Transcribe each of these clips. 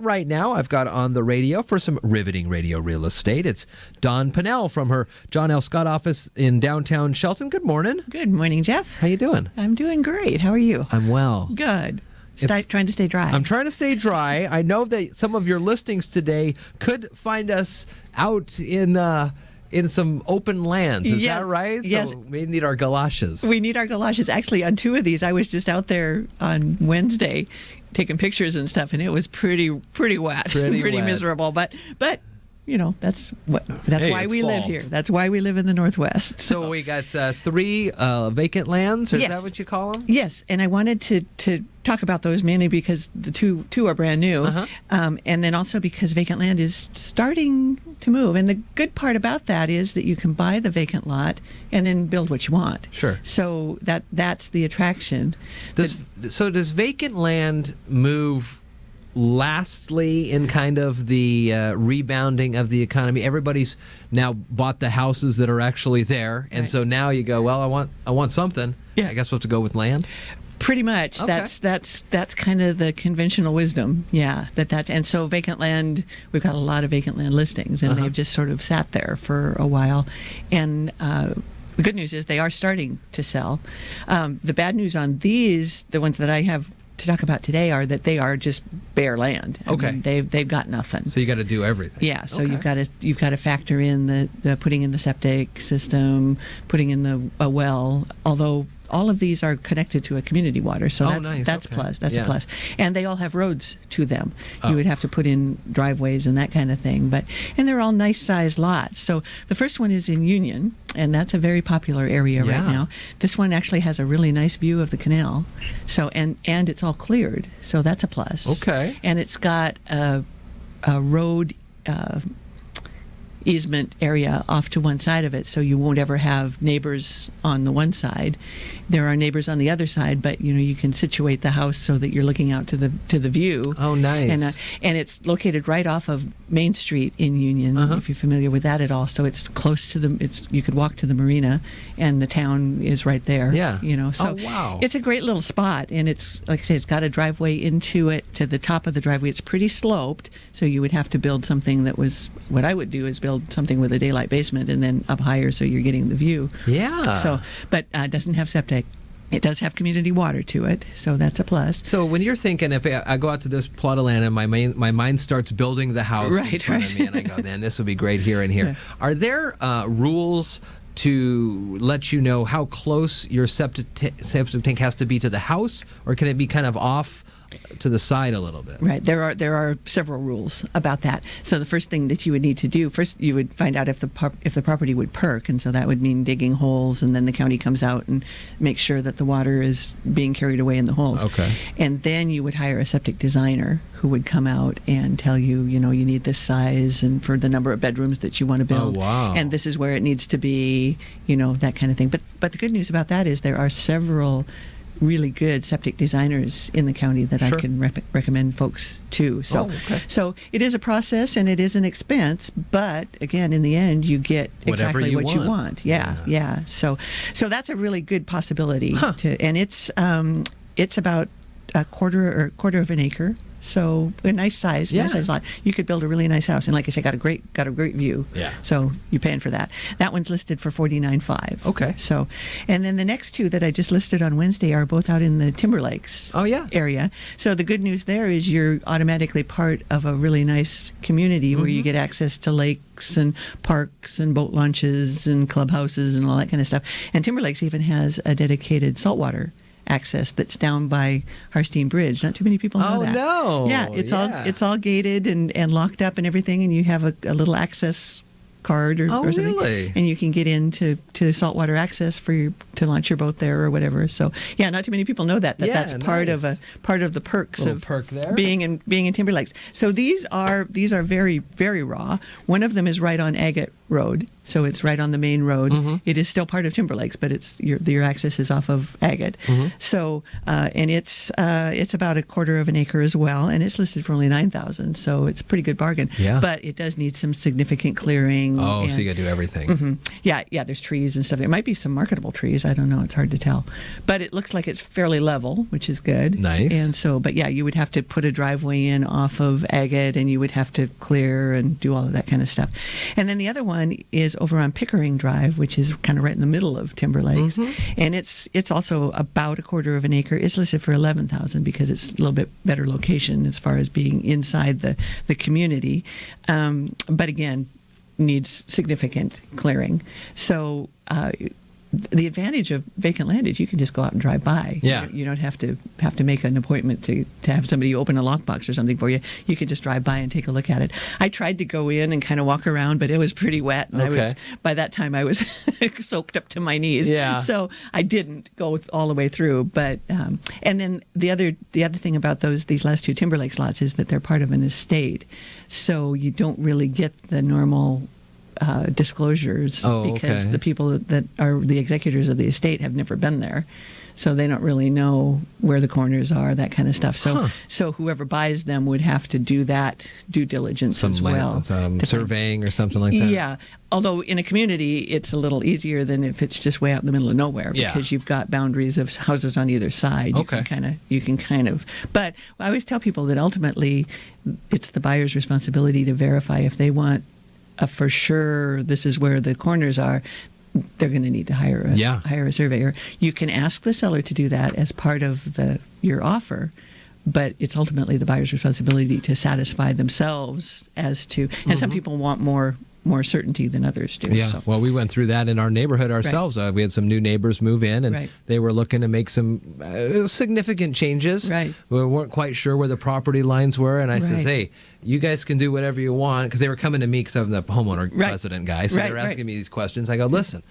right now, I've got on the radio for some riveting radio real estate. It's Dawn Pannell from her John L. Scott office in downtown Shelton. Good morning. Good morning, Jeff. How you doing? I'm doing great. How are you? I'm well. Good. Trying to stay dry. I'm trying to stay dry. I know that some of your listings today could find us out in some open lands. Is that right? Yes. So we need our galoshes. We need our galoshes. Actually, on 2 of these, I was just out there on Wednesday taking pictures and stuff, and it was pretty wet, pretty wet. Miserable. But that's why we live here. That's why we live in the Northwest. So we got 3 vacant lands, or Yes. is that what you call them? Yes, and I wanted to talk about those mainly because the two are brand new, and then also because vacant land is starting to move. And the good part about that is that you can buy the vacant lot and then build what you want. Sure. So that's the attraction. Does vacant land move lastly in kind of the rebounding of the economy? Everybody's now bought the houses that are actually there, and so now you go, well, I want something. Yeah. I guess we'll have to go with land. Pretty much. Okay. That's kind of the conventional wisdom. Yeah, and so vacant land, we've got a lot of vacant land listings, and they've just sort of sat there for a while. And the good news is they are starting to sell. The bad news on these, the ones that I have to talk about today, are that they are just bare land. I mean, they've got nothing. So you got to do everything. Yeah. So you've got to factor in the putting in the septic system, putting in a well. Although all of these are connected to a community water, so that's plus. That's a plus. And they all have roads to them. You would have to put in driveways and that kind of thing. And they're all nice sized lots. So the first one is in Union, and that's a very popular area right now. This one actually has a really nice view of the canal. So and it's all cleared. So that's a plus. Okay. And it's got a road easement area off to one side of it, so you won't ever have neighbors on the one side. There are neighbors on the other side, but you can situate the house so that you're looking out to the view. Oh, nice. And it's located right off of Main Street in Union, if you're familiar with that at all. So it's close to you could walk to the marina, and the town is right there. Yeah. So wow. It's a great little spot, and it's, like I say, it's got a driveway into it. To the top of the driveway, it's pretty sloped, so you would have to build something that was, what I would do is build something with a daylight basement and then up higher so you're getting the view. Yeah. So, but it doesn't have septic. It does have community water to it, so that's a plus. So when you're thinking, if I go out to this plot of land and my mind starts building the house in front of me, and I go, man, this would be great here and here. Yeah. Are there rules to let you know how close your septic tank has to be to the house, or can it be kind of off to the side a little bit? Right. There are several rules about that. So the first thing that you would need to do, first you would find out if the property would perk, and so that would mean digging holes, and then the county comes out and makes sure that the water is being carried away in the holes. Okay. And then you would hire a septic designer who would come out and tell you, you need this size and for the number of bedrooms that you want to build. Oh, wow. And this is where it needs to be, that kind of thing. But the good news about that is there are several really good septic designers in the county that I can recommend folks to. So, so it is a process and it is an expense, but again, in the end, you get exactly what you want. Yeah. So that's a really good possibility. And it's about a quarter of an acre. So a nice size lot. You could build a really nice house, and like I said, got a great view. Yeah. So you're paying for that. That one's listed for $49,500. Okay. So, and then the next two that I just listed on Wednesday are both out in the Timberlakes. Area. So the good news there is you're automatically part of a really nice community where you get access to lakes and parks and boat launches and clubhouses and all that kind of stuff. And Timberlakes even has a dedicated saltwater access that's down by Harstein Bridge. Not too many people know that. Oh no! Yeah, it's all gated and locked up and everything, and you have a little access card or something, really? And you can get into saltwater access to launch your boat there or whatever. So yeah, not too many people know that's part of the perks of being in Timberlakes. So these are very, very raw. One of them is right on Agate road, so it's right on the main road. It is still part of Timberlakes, but it's your access is off of Agate. So and it's about a quarter of an acre as well, and it's listed for only $9,000, so it's a pretty good bargain. Yeah. But it does need some significant clearing. Oh, so you got to do everything. Yeah, there's trees and stuff. There might be some marketable trees. I don't know. It's hard to tell, but it looks like it's fairly level, which is good. Nice. And so, but yeah, you would have to put a driveway in off of Agate, and you would have to clear and do all of that kind of stuff. And then the other one is over on Pickering Drive, which is kind of right in the middle of Timberlakes, and it's also about a quarter of an acre. It's listed for $11,000 because it's a little bit better location as far as being inside the community, but again, needs significant clearing. So the advantage of vacant land is you can just go out and drive by. Yeah. You don't have to make an appointment to have somebody open a lockbox or something for you. You can just drive by and take a look at it. I tried to go in and kind of walk around, but it was pretty wet, and by that time I was soaked up to my knees. Yeah. So I didn't go all the way through. But and then the other thing about these last two Timberlakes lots is that they're part of an estate, so you don't really get the normal disclosures because the people that are the executors of the estate have never been there, so they don't really know where the corners are, that kind of stuff. So whoever buys them would have to do that due diligence as well. Surveying or something like that. Yeah. Although in a community, it's a little easier than if it's just way out in the middle of nowhere, because you've got boundaries of houses on either side. You can kind of. But I always tell people that ultimately, it's the buyer's responsibility to verify if they want for sure this is where the corners are. They're going to need to hire a surveyor. You can ask the seller to do that as part of your offer, but it's ultimately the buyer's responsibility to satisfy themselves as to. And some people want more certainty than others do. Yeah, so. Well, we went through that in our neighborhood ourselves. Right. We had some new neighbors move in, and they were looking to make some significant changes. Right. We weren't quite sure where the property lines were, and I says, hey, you guys can do whatever you want, because they were coming to me because I'm the homeowner resident guy, so they were asking me these questions. I go, listen,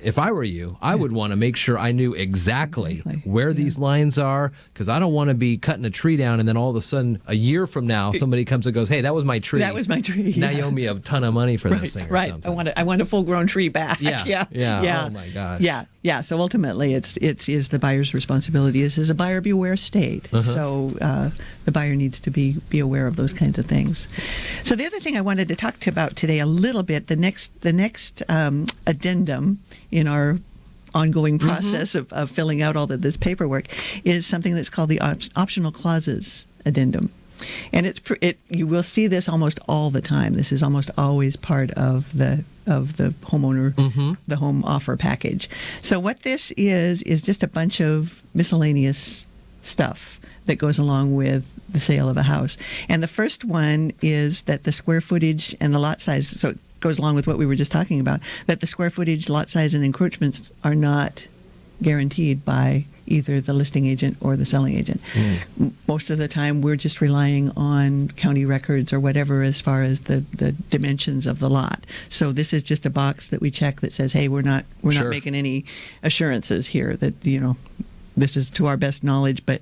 if I were you, I would want to make sure I knew exactly where these lines are, because I don't want to be cutting a tree down and then all of a sudden, a year from now, somebody comes and goes, hey, that was my tree. That was my tree. Now you owe me a ton of money for this thing or something. I want a full-grown tree back. Yeah. Oh, my gosh. Yeah. So ultimately, it is the buyer's responsibility. This is a buyer beware state. So the buyer needs to be aware of those kinds of things. So the other thing I wanted to talk about today a little bit, the next addendum in our ongoing process of filling out all of this paperwork is something that's called the optional clauses addendum. And you will see this almost all the time. This is almost always part of the homeowner, the home offer package. So what this is just a bunch of miscellaneous stuff that goes along with the sale of a house. And the first one is that the square footage and the lot size, so it goes along with what we were just talking about, that the square footage, lot size, and encroachments are not guaranteed by either the listing agent or the selling agent. Most of the time, we're just relying on county records or whatever as far as the dimensions of the lot. So this is just a box that we check that says, hey, we're not making any assurances here that, this is to our best knowledge, but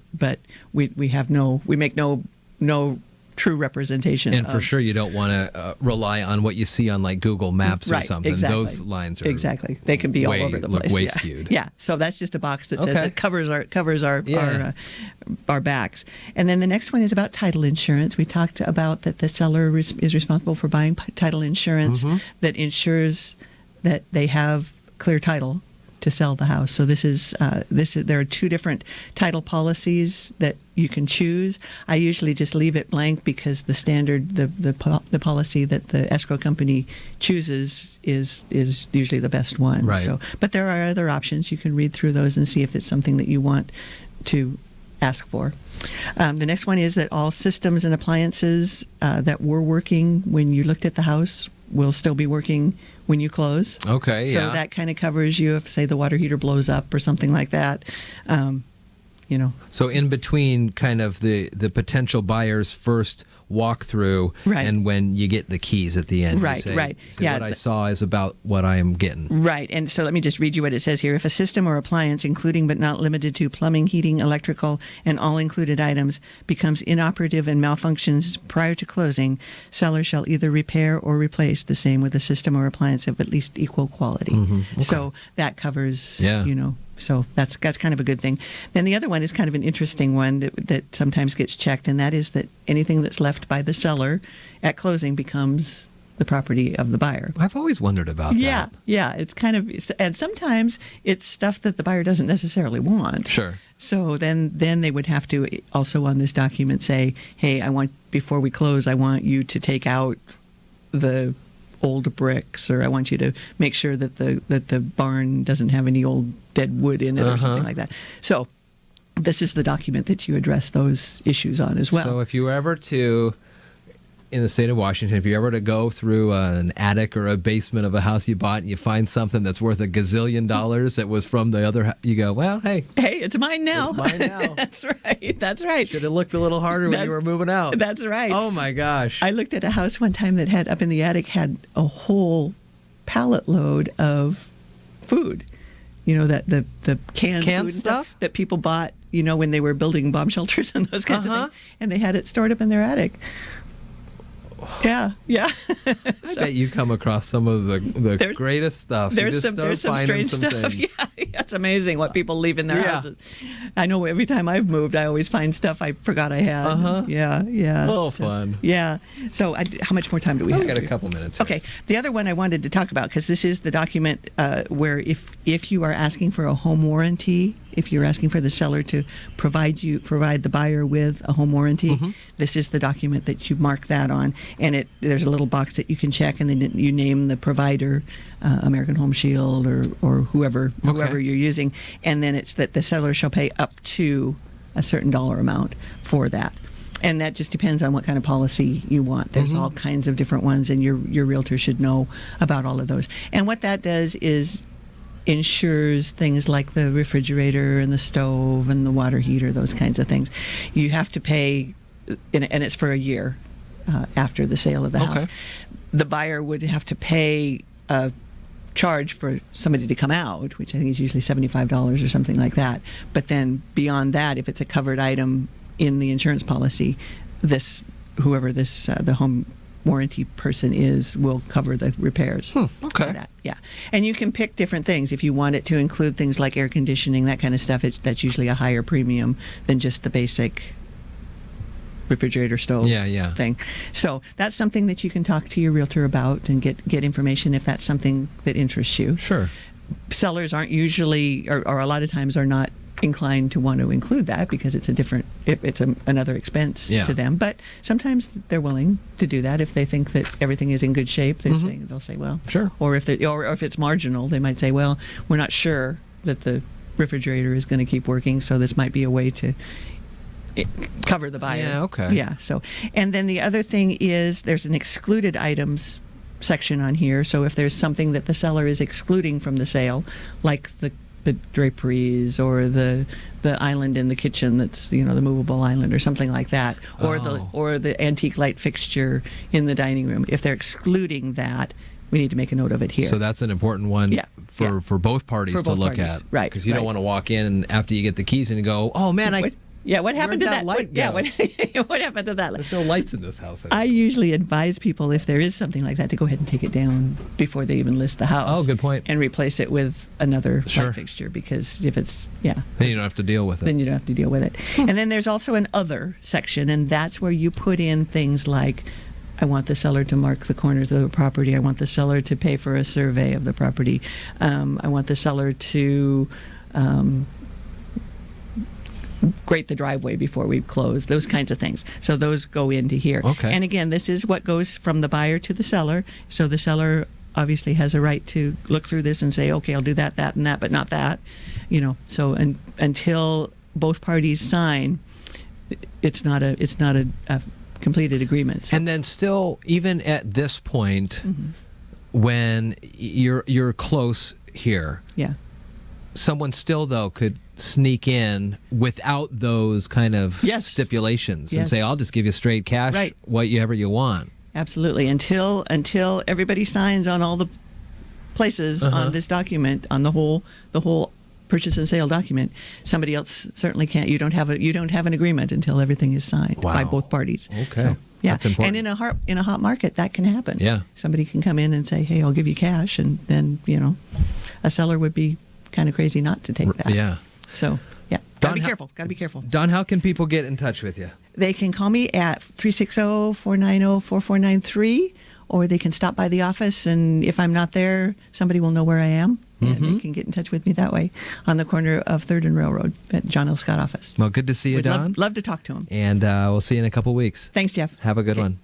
we make no true representation. And for sure, you don't want to rely on what you see on like Google Maps or something. Exactly. Those lines are they can be all over the place. Look way skewed. Yeah. So that's just a box that says that covers our backs. And then the next one is about title insurance. We talked about that the seller is responsible for buying title insurance that ensures that they have clear title to sell the house. So there are two different title policies that you can choose. I usually just leave it blank because the standard, the policy that the escrow company chooses is usually the best one. Right. So, but there are other options. You can read through those and see if it's something that you want to ask for. The next one is that all systems and appliances that were working when you looked at the house will still be working when you close. Okay, so that kind of covers you if, say, the water heater blows up or something like that. So in between kind of the potential buyer's first walkthrough and when you get the keys at the end. Right, you say, right. So what I saw is about what I am getting. Right. And so let me just read you what it says here. If a system or appliance, including but not limited to plumbing, heating, electrical, and all included items, becomes inoperative and malfunctions prior to closing, seller shall either repair or replace the same with a system or appliance of at least equal quality. Okay. So that covers, so that's kind of a good thing. Then the other one is kind of an interesting one that sometimes gets checked, and that is that anything that's left by the seller at closing becomes the property of the buyer. I've always wondered about that. Yeah. It's kind of, and sometimes it's stuff that the buyer doesn't necessarily want. Sure. So then they would have to also on this document say, hey, before we close, I want you to take out the old bricks, or I want you to make sure that the barn doesn't have any old dead wood in it or something like that. So this is the document that you address those issues on as well. So if you were ever to, in the state of Washington, if you ever to go through an attic or a basement of a house you bought and you find something that's worth $1 gazillion that was from the other, you go, well, hey, it's mine now. It's mine now. That's right. Should have looked a little harder when you were moving out. That's right. Oh my gosh. I looked at a house one time that had up in the attic had a whole pallet load of food. That the canned food stuff that people bought, when they were building bomb shelters and those kinds of things, and they had it stored up in their attic. Yeah. I bet you come across some of the greatest stuff. There's some strange stuff. Things. Yeah, it's amazing what people leave in their houses. I know every time I've moved, I always find stuff I forgot I had. Yeah. Oh, fun. Yeah. So how much more time do we have? We've got a couple minutes here. Okay. The other one I wanted to talk about, because this is the document where if you are asking for a home warranty, if you're asking for the seller to provide the buyer with a home warranty, this is the document that you mark that on. And there's a little box that you can check, and then you name the provider, American Home Shield or whoever you're using, and then it's that the seller shall pay up to a certain dollar amount for that. And that just depends on what kind of policy you want. There's all kinds of different ones, and your realtor should know about all of those. And what that does is insures things like the refrigerator and the stove and the water heater, those kinds of things. You have to pay, and it's for a year after the sale of the house. The buyer would have to pay a charge for somebody to come out, which I think is usually $75 or something like that. But then beyond that, if it's a covered item in the insurance policy, whoever the home warranty person will cover the repairs. For that. Yeah. And you can pick different things. If you want it to include things like air conditioning, that kind of stuff, that's usually a higher premium than just the basic refrigerator stove thing. So that's something that you can talk to your realtor about and get information if that's something that interests you. Sure. Sellers aren't usually, or a lot of times are not inclined to want to include that because it's another expense to them. But sometimes they're willing to do that if they think that everything is in good shape. They'll say, well, sure. Or if it's marginal, they might say, well, we're not sure that the refrigerator is going to keep working, so this might be a way to cover the buyer. Yeah, okay. Yeah. So, and then the other thing is there's an excluded items section on here. So if there's something that the seller is excluding from the sale, like the draperies or the island in the kitchen that's the movable island or something like that, or the antique light fixture in the dining room, if they're excluding that, we need to make a note of it here. So that's an important one for both parties to look at, right? Because you don't want to walk in and after you get the keys and you go, oh man, what happened to that light? What happened to that light? There's no lights in this house anymore. I usually advise people, if there is something like that, to go ahead and take it down before they even list the house. Oh, good point. And replace it with another light fixture, because if it's, then you don't have to deal with it. And then there's also an other section, and that's where you put in things like, I want the seller to mark the corners of the property. I want the seller to pay for a survey of the property. I want the seller to grate the driveway before we close, those kinds of things. So those go into here. Okay. And again, this is what goes from the buyer to the seller. So the seller obviously has a right to look through this and say, okay, I'll do that, and that, but not that. So until both parties sign, it's not a completed agreement. So. And then still, even at this point, when you're close here, someone still though could sneak in without those kind of stipulations and say, I'll just give you straight cash, whatever you want. Absolutely. Until everybody signs on all the places on this document, on the whole purchase and sale document, somebody else certainly can't. You don't have an agreement until everything is signed by both parties. Okay. So, that's important. And in a hot market, that can happen. Yeah. Somebody can come in and say, "Hey, I'll give you cash," and then a seller would be kind of crazy not to take that. Yeah. So gotta be careful. Gotta be careful. Don, how can people get in touch with you? They can call me at 360-490-4493, or they can stop by the office, and if I'm not there, somebody will know where I am. And they can get in touch with me that way on the corner of 3rd and Railroad at John L. Scott office. Well, good to see you, Don. Love to talk to him. And we'll see you in a couple weeks. Thanks, Jeff. Have a good one.